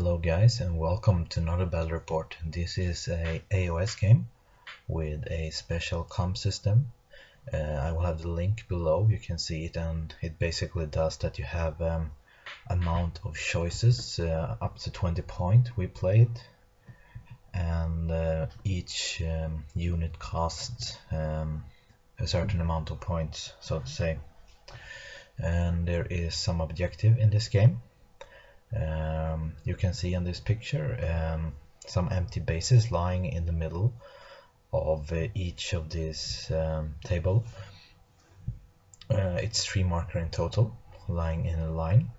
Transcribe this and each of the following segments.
Hello guys and welcome to another battle report. This is a AOS game with a special comp system. I will have the link below, you can see it, and it basically does that you have amount of choices, up to 20 points we played, and each unit costs a certain amount of points, so to say. And there is some objective in this game. You can see on this picture some empty bases lying in the middle of each of these table. It's 3 markers in total lying in a line,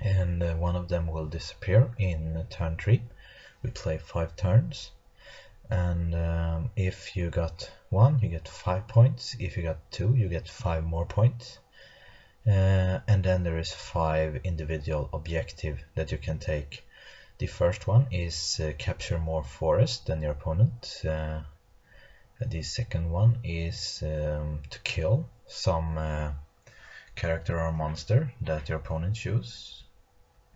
and one of them will disappear in turn 3. We play 5 turns, and if you got 1 you get 5 points, if you got 2 you get 5 more points. And then there is 5 individual objectives that you can take. The first one is capture more forest than your opponent. The second one is to kill some character or monster that your opponent choose,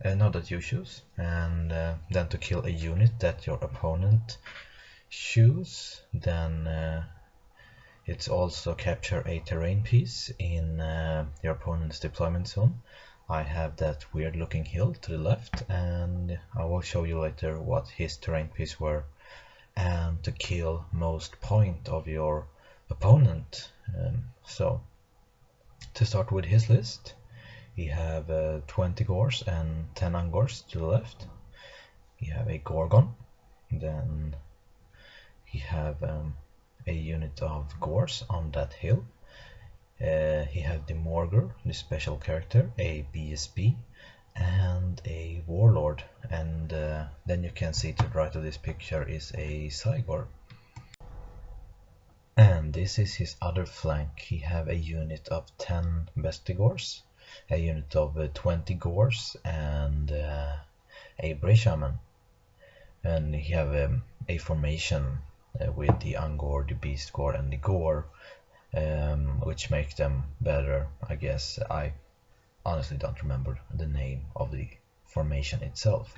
not that you choose, and then to kill a unit that your opponent choose. Then it's also capture a terrain piece in your opponent's deployment zone. I have that weird looking hill to the left, and I will show you later what his terrain piece were. And to kill most point of your opponent. So to start with his list, he have 20 gores and 10 angors to the left. He have a gorgon, then he have a unit of gores on that hill. He have the Morger, the special character, a BSB, and a warlord. And then you can see to the right of this picture is a Cygor. And this is his other flank. He have a unit of 10 Bestigors, a unit of 20 gores, and a Bray Shaman. And he have a formation with the Angor, the Beast Gore, and the Gore, which make them better, I guess. I honestly don't remember the name of the formation itself.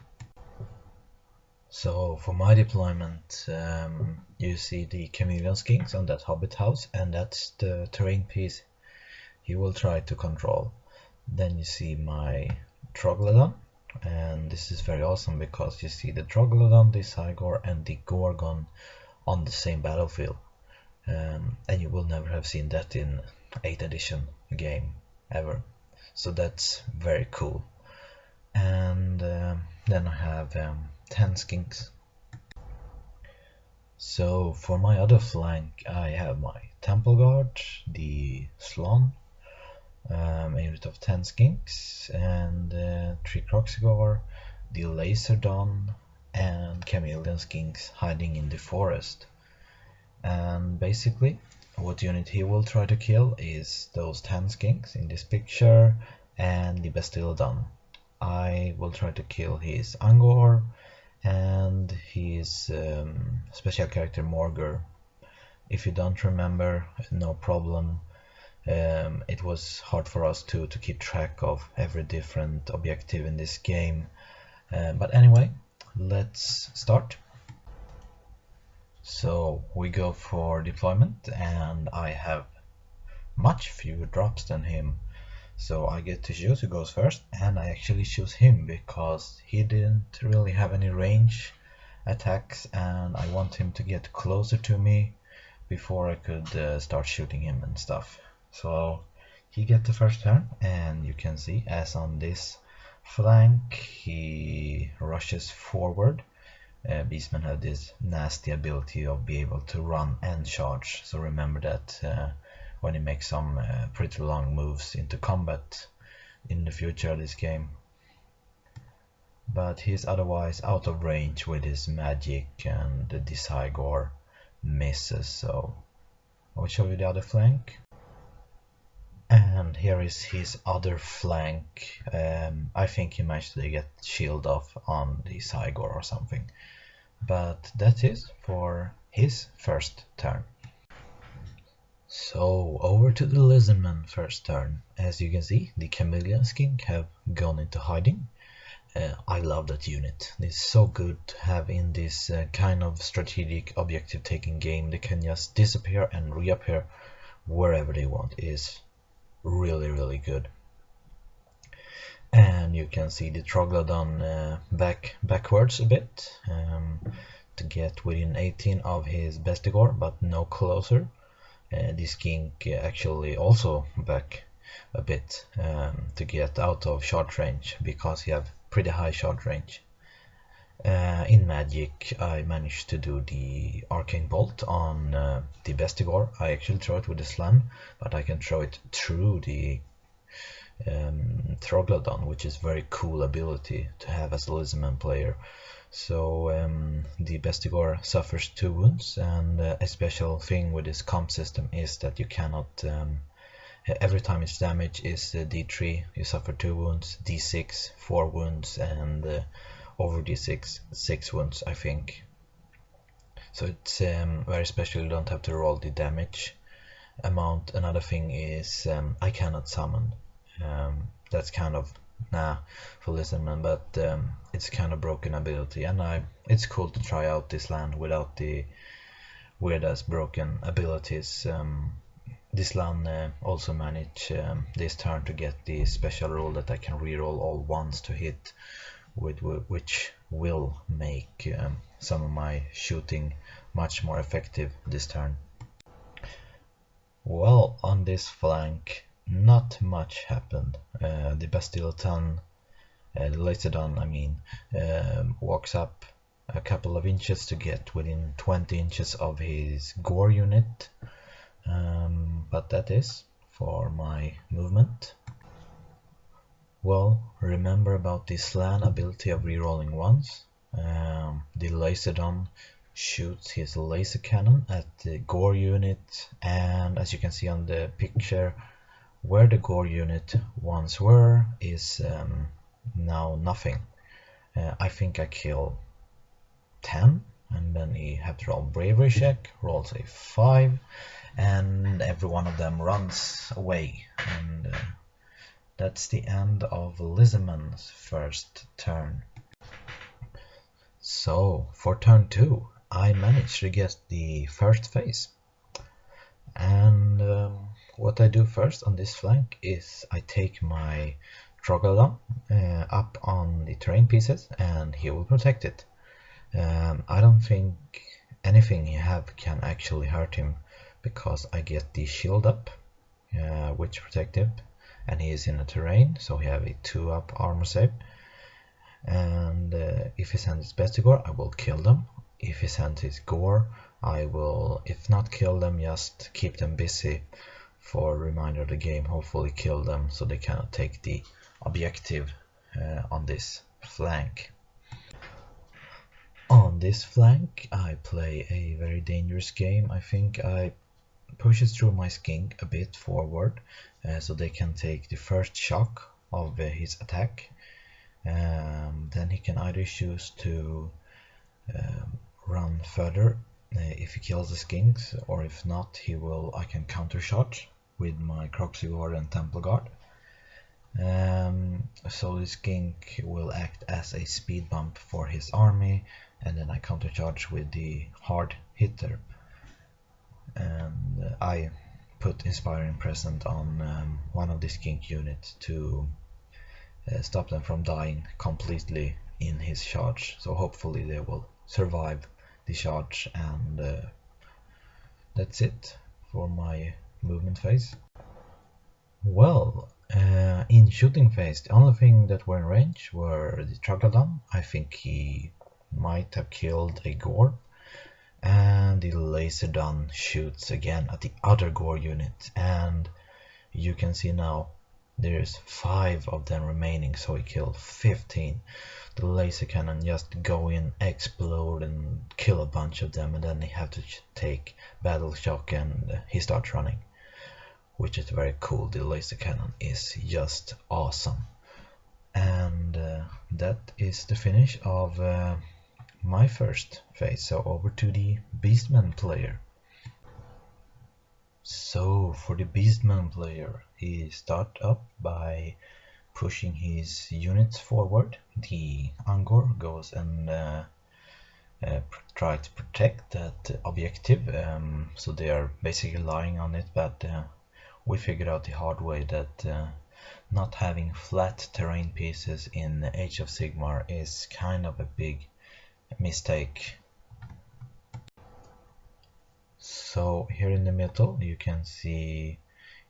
So for my deployment, you see the chameleon skinks on that hobbit house, and that's the terrain piece he will try to control. Then you see my Troglodon, and this is very awesome because you see the Troglodon, the Cygor, and the gorgon on the same battlefield, and you will never have seen that in 8th edition game ever, so that's very cool. And then I have 10 skinks. So for my other flank I have my temple guard, the Slon, a unit of 10 skinks, and 3 Cygor, the Laserdon, and chameleon skinks hiding in the forest. And basically what unit he will try to kill is those 10 skinks in this picture and the Troglodon. I will try to kill his Angor and his special character Morger. If you don't remember, no problem. It was hard for us to keep track of every different objective in this game, but anyway, let's start. So we go for deployment, and I have much fewer drops than him, so I get to choose who goes first, and I actually choose him because he didn't really have any range attacks, and I want him to get closer to me before I could start shooting him and stuff. So he gets the first turn, and you can see as on this flank he rushes forward. Beastmen have this nasty ability of being able to run and charge, so remember that when you make some pretty long moves into combat in the future of this game. But he's otherwise out of range with his magic, and the Cygor misses, so I will show you the other flank. And here is his other flank. I think he managed to get shield off on the Cygor or something. But that is for his first turn. So over to the Lizardmen first turn. As you can see, the chameleon skink have gone into hiding, I love that unit. It's so good to have in this kind of strategic objective taking game. They can just disappear and reappear wherever they want. It is really good. And you can see the Troglodon backwards a bit to get within 18 of his Bestigor, but no closer. This skink actually also back a bit to get out of shot range, because he have pretty high shot range. In Magic I managed to do the Arcane Bolt on the Bestigor. I actually throw it with the Slam, but I can throw it through the Troglodon, which is very cool ability to have as a Lizardman player. So the Bestigor suffers 2 wounds, and a special thing with this comp system is that you cannot every time its damage is D3 you suffer 2 wounds, D6 4 wounds, and over D6 6 wounds, I think. So it's very special. You don't have to roll the damage amount. Another thing is I cannot summon. That's kind of for Lizardmen, but it's kind of broken ability, and it's cool to try out this land without the weird as broken abilities. This land also managed this turn to get the special rule that I can reroll all ones to hit, which will make some of my shooting much more effective this turn. Well, on this flank not much happened. The Laserdon, I mean, walks up a couple of inches to get within 20 inches of his gore unit, but that is for my movement. Well, remember about the slan ability of rerolling ones. The Laserdon shoots his laser cannon at the gore unit, and as you can see on the picture, where the gore unit once were is now nothing. I think I kill 10, and then he have to roll bravery check, rolls a 5, and every one of them runs away, and that's the end of Lizardman's first turn. So for turn 2 I managed to get the first phase, and what I do first on this flank is I take my Troglodon up on the terrain pieces, and he will protect it. I don't think anything he have can actually hurt him, because I get the shield up, which protect him, and he is in the terrain, so he have a 2-up armor save. And if he sends his Bestigor, I will kill them. If he sends his Gore, I will, if not kill them, just keep them busy for a reminder of the game, hopefully kill them so they cannot take the objective on this flank. On this flank I play a very dangerous game. I think I pushes through my skink a bit forward so they can take the first shock of his attack. Then he can either choose to run further if he kills the skinks, or if not, I can counter shot with my Cygor and Temple Guard. So the skink will act as a speed bump for his army, and then I counter charge with the hard hitter. And I put Inspiring Present on one of the skink units to stop them from dying completely in his charge, so hopefully they will survive the charge, and that's it for my movement phase. Well, in shooting phase, the only thing that were in range were the Troglodon. I think he might have killed a Gore, and the Laserdon shoots again at the other Gore unit, and you can see now there's 5 of them remaining, so he killed 15. The laser cannon just go in, explode, and kill a bunch of them, and then they have to take battle shock, and he starts running, which is very cool. The laser cannon is just awesome. And that is the finish of my first phase. So over to the Beastmen player. So for the Beastman player, he start up by pushing his units forward. The Angor goes and try to protect that objective, so they are basically lying on it, but we figured out the hard way that not having flat terrain pieces in Age of Sigmar is kind of a big mistake. So here in the middle you can see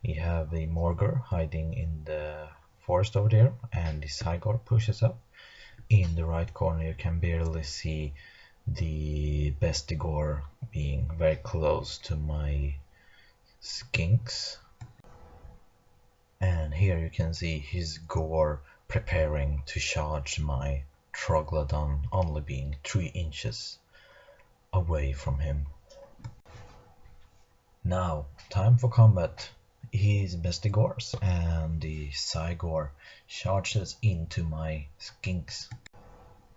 we have a Morgor hiding in the forest over there, and the Cygor pushes up. In the right corner you can barely see the Bestigor being very close to my skinks, and here you can see his gore preparing to charge my Troglodon, only being 3 inches away from him. Now, time for combat. His Bestigors and the Cygor charges into my skinks,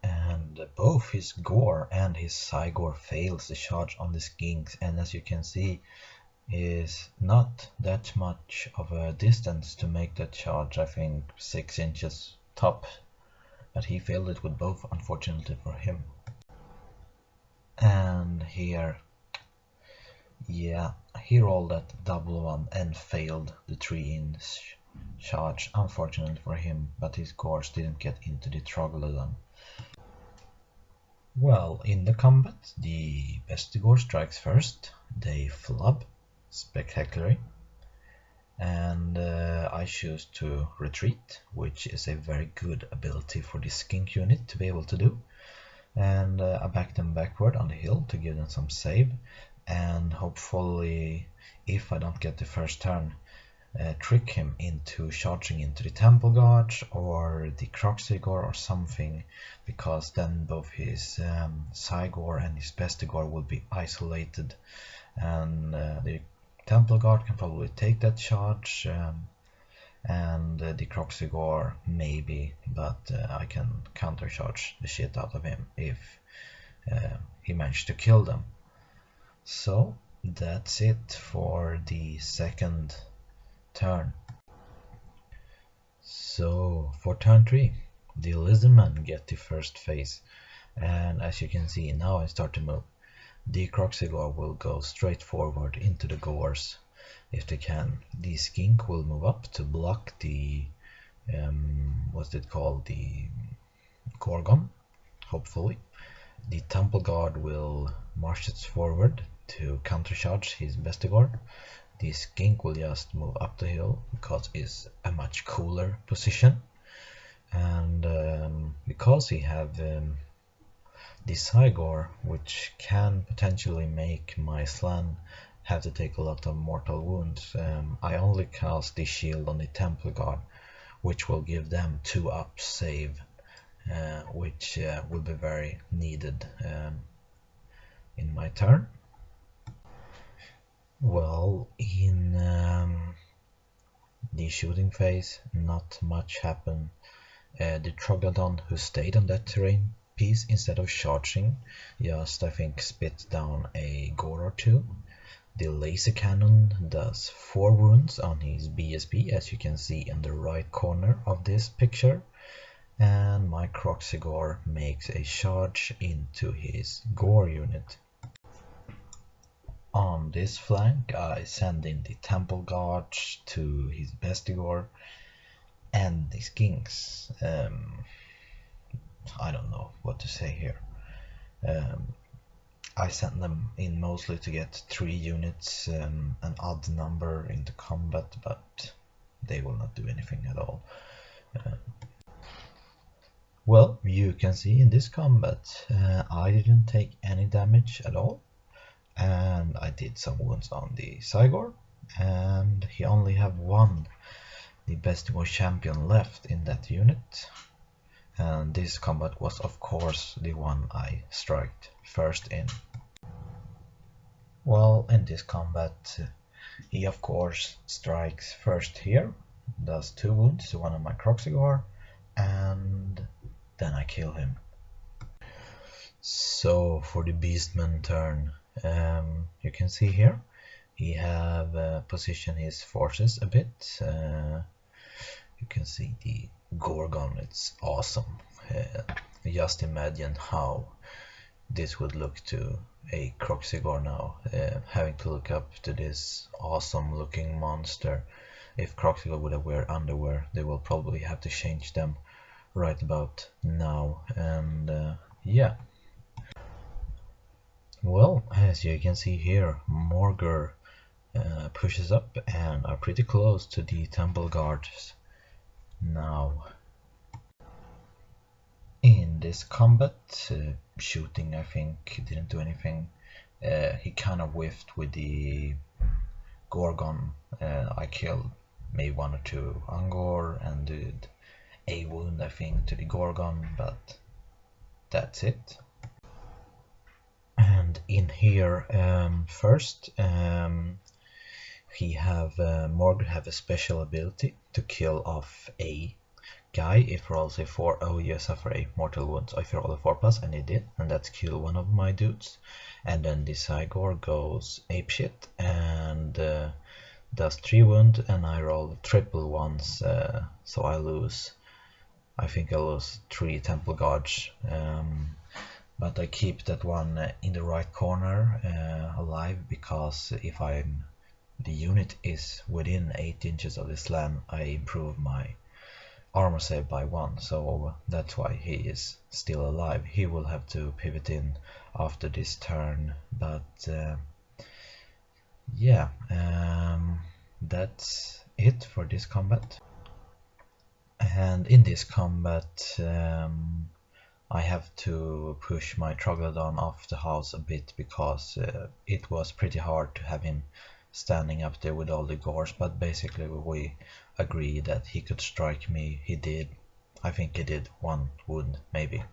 and both his Gore and his Cygor fails the charge on the skinks, and as you can see is not that much of a distance to make that charge. I think 6 inches top, but he failed it with both, unfortunately for him. And here, yeah, he rolled that double one and failed the 3-inch charge, unfortunately for him, but his Gores didn't get into the Troglodon. Well, in the combat, the Bestigor strikes first. They flub spectacularly, and I choose to retreat, which is a very good ability for the skink unit to be able to do. And I back them backward on the hill to give them some save, and hopefully, if I don't get the first turn, trick him into charging into the Temple Guards or the Cygor or something, because then both his Cygor and his Bestigor will be isolated, and the Temple Guard can probably take that charge, and the Cygor maybe, but I can countercharge the shit out of him if he managed to kill them. So that's it for the second turn. So for turn 3, the Lizardmen get the first phase, and as you can see now I start to move. The Cygor will go straight forward into the Gores if they can. The skink will move up to block the what's it called, the gorgon, hopefully. The Temple Guard will march its forward to countercharge his Bestigor. The skink will just move up the hill because it's a much cooler position, and because he have the Cygor, which can potentially make my Slan have to take a lot of mortal wounds, I only cast the shield on the Temple Guard, which will give them 2-up save, which will be very needed in my turn. Well, in the shooting phase, not much happened. The Troglodon, who stayed on that terrain piece instead of charging, just I think spit down a Gore or 2. The laser cannon does 4 wounds on his BSP, as you can see in the right corner of this picture, and my Cygor makes a charge into his Gore unit. On this flank I send in the Temple Guards to his Bestigor and the skinks. I don't know what to say here. I sent them in mostly to get 3 units, an odd number in the combat, but they will not do anything at all. Well, you can see in this combat I didn't take any damage at all, and I did some wounds on the Cygor, and he only have 1, the Bestigor champion, left in that unit. And this combat was of course the one I struck first in. Well, in this combat he of course strikes first here, does 2 wounds to one of my Cygor, and then I kill him. So for the Beastman turn, you can see here he have positioned his forces a bit. You can see the gorgon, it's awesome. Just imagine how this would look to a Cygor now, having to look up to this awesome looking monster. If Cygor would have wear underwear, they will probably have to change them right about now. And yeah, well, as you can see here, Morgur pushes up and are pretty close to the temple guards now. In this combat, shooting I think didn't do anything. He kind of whiffed with the gorgon. I killed maybe one or two Angor and did a wound I think to the gorgon, but that's it. And in here, first he have Morgan have a special ability to kill off a guy if rolls a 4. Oh, you suffer a mortal wound. So if you roll a 4+, and he did, and that's kill one of my dudes. And then the Cygor goes apeshit and does 3 wound, and I roll triple once, so I lose. I think I lose 3 temple guards. But I keep that one in the right corner alive, because if the unit is within 8 inches of the slam, I improve my armor save by 1, so that's why he is still alive. He will have to pivot in after this turn, but yeah, that's it for this combat. And in this combat, I have to push my Troglodon off the house a bit, because it was pretty hard to have him standing up there with all the gores, but basically we agree that he could strike me. He did. I think he did 1 wound, maybe.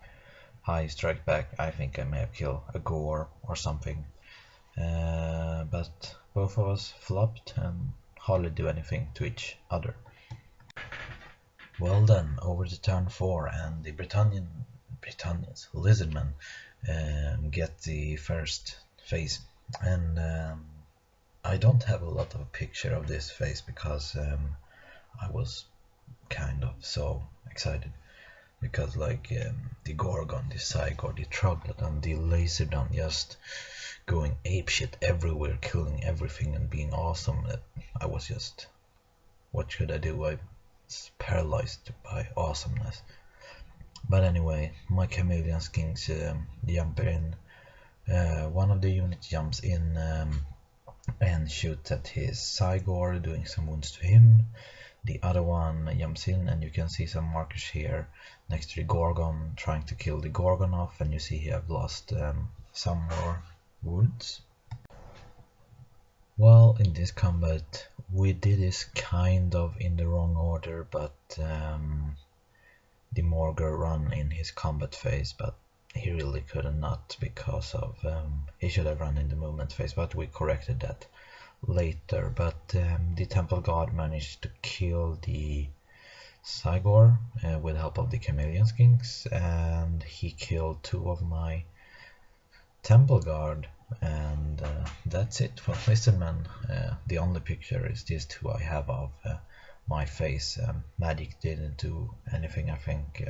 I strike back. I think I may have killed a gore or something, but both of us flopped and hardly do anything to each other. Well then, over to turn 4, and the Britannians, Lizardmen, get the first phase, and I don't have a lot of a picture of this phase, because I was kind of so excited, because like the gorgon, the Cygor, the Troglodon, the Laserdon just going apeshit everywhere, killing everything and being awesome. I was just, what should I do? I was paralyzed by awesomeness. But anyway, my chameleon skinks jump in. One of the units jumps in and shoots at his Cygor, doing some wounds to him. The other one jumps in, and you can see some markers here next to the gorgon, trying to kill the gorgon off, and you see he have lost some more wounds. Well, in this combat we did this kind of in the wrong order, but the Morgur run in his combat phase, but he really could not, because of he should have run in the movement phase, but we corrected that later. But the temple guard managed to kill the Cygor with help of the chameleon skinks, and he killed 2 of my temple guard, and that's it for Lizardmen. The only picture is these 2 I have of my face. Magic didn't do anything, I think,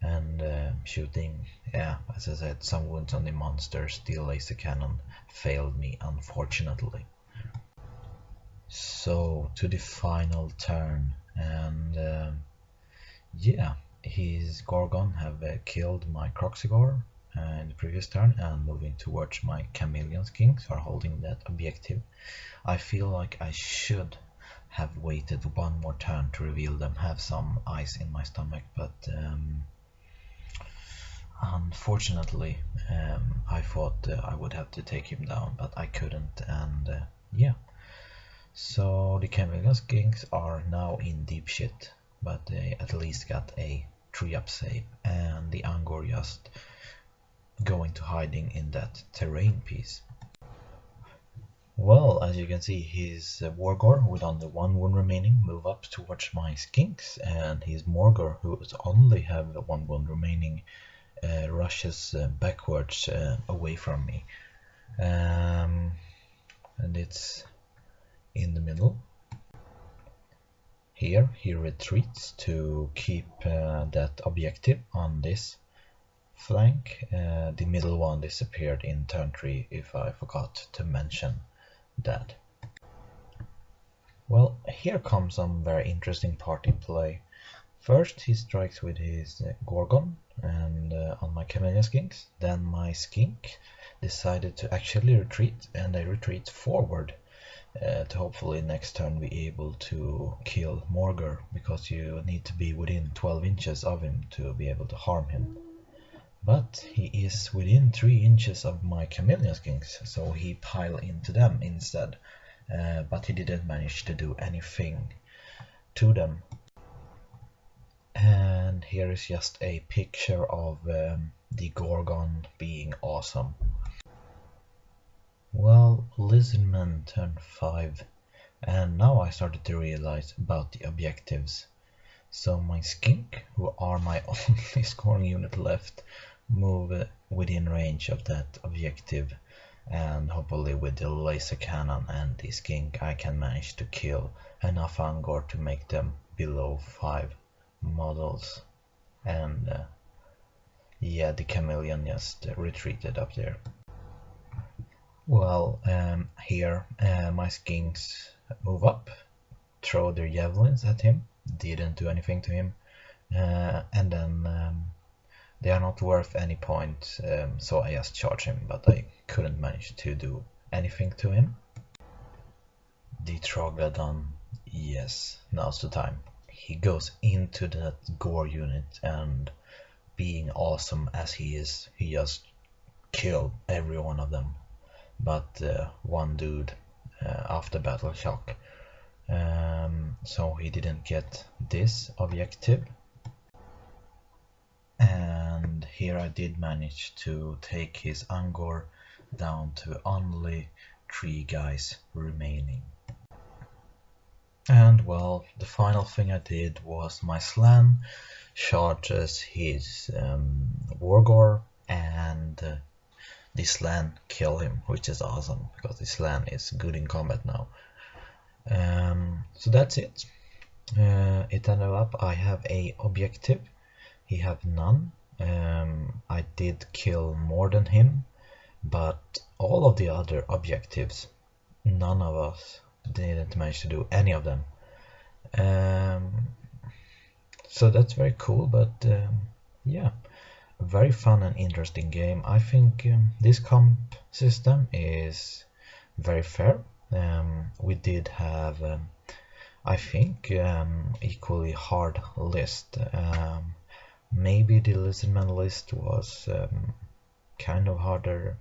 and shooting, yeah, as I said, some wounds on the monster. Steel laser cannon failed me, unfortunately. So to the final turn, and yeah, his gorgon have killed my Cygor in the previous turn, and moving towards my chameleon skinks are holding that objective. I feel like I should have waited 1 more turn to reveal them, have some ice in my stomach, but unfortunately I thought I would have to take him down, but I couldn't, and yeah. So the chameleon skinks are now in deep shit, but they at least got a 3-up save, and the Angor just going to hiding in that terrain piece. Well, as you can see, his Wargor with only 1 wound remaining move up towards my skinks, and his Morgur, who only have 1 wound remaining, rushes backwards away from me, and it's in the middle. Here he retreats to keep that objective on this flank. The middle one disappeared in turn 3 if I forgot to mention that. Well, here comes some very interesting part in play. First he strikes with his gorgon and on my chameleon skinks. Then my skink decided to actually retreat, and I retreat forward to hopefully next turn be able to kill Morgur, because you need to be within 12 inches of him to be able to harm him. But he is within 3 inches of my chameleon skinks, so he piled into them instead. But he didn't manage to do anything to them. And here is just a picture of the gorgon being awesome. Well, Lizardmen turn 5, and now I started to realize about the objectives. So my skink, who are my only scoring unit left, move within range of that objective, and hopefully with the laser cannon and the skink I can manage to kill enough Angor to make them below 5 models. And yeah, the chameleon just retreated up there. Well, here my skinks move up, throw their javelins at him, didn't do anything to him, and then they are not worth any point, so I just charge him, but I couldn't manage to do anything to him. The Troglodon, yes, now's the time. He goes into that gore unit, and being awesome as he is, he just killed every one of them. But one dude after battle shock, so he didn't get this objective. And here I did manage to take his Angor down to only 3 guys remaining. And well, the final thing I did was my Slan charges his Wargor, and the Slan kill him, which is awesome because the Slan is good in combat now. So that's it. It ended up I have a objective, he have none. I did kill more than him, but all of the other objectives, none of us didn't manage to do any of them. So that's very cool, but yeah, a very fun and interesting game. I think this comp system is very fair. We did have, I think, equally hard list. Maybe the Lizardman list was kind of harder.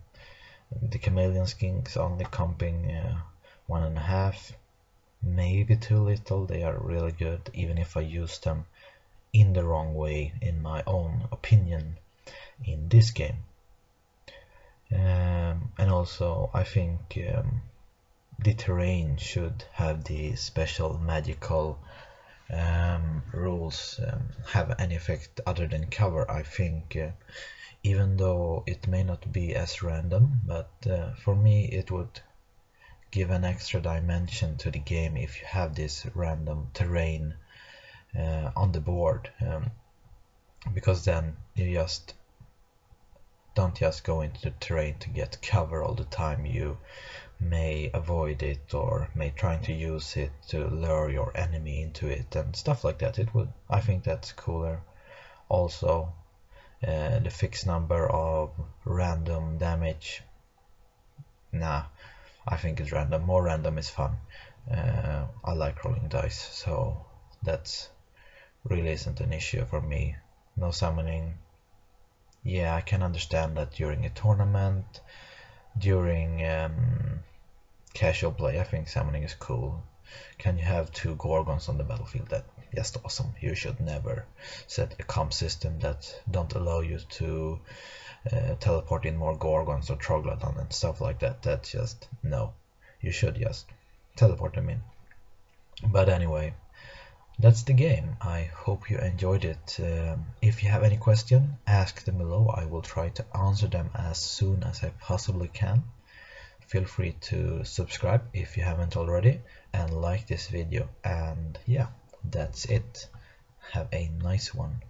The chameleon skinks only comping 1.5, maybe too little. They are really good, even if I use them in the wrong way, in my own opinion, in this game. And also I think the terrain should have the special magical rules have any effect other than cover. I think even though it may not be as random, but for me it would give an extra dimension to the game if you have this random terrain on the board, because then you just don't just go into the terrain to get cover all the time. You may avoid it or may try to use it to lure your enemy into it and stuff like that. It would, I think that's cooler. Also the fixed number of random damage, nah, I think it's random. More random is fun. I like rolling dice, so that's really isn't an issue for me. No summoning. Yeah, I can understand that during a tournament, during casual play, I think summoning is cool. Can you have 2 gorgons on the battlefield? That's just awesome. You should never set a comp system that don't allow you to teleport in more gorgons or Troglodon and stuff like that. That's just, no. You should just teleport them in. But anyway, that's the game. I hope you enjoyed it. If you have any question, ask them below. I will try to answer them as soon as I possibly can. Feel free to subscribe if you haven't already, and like this video. And yeah, that's it. Have a nice one.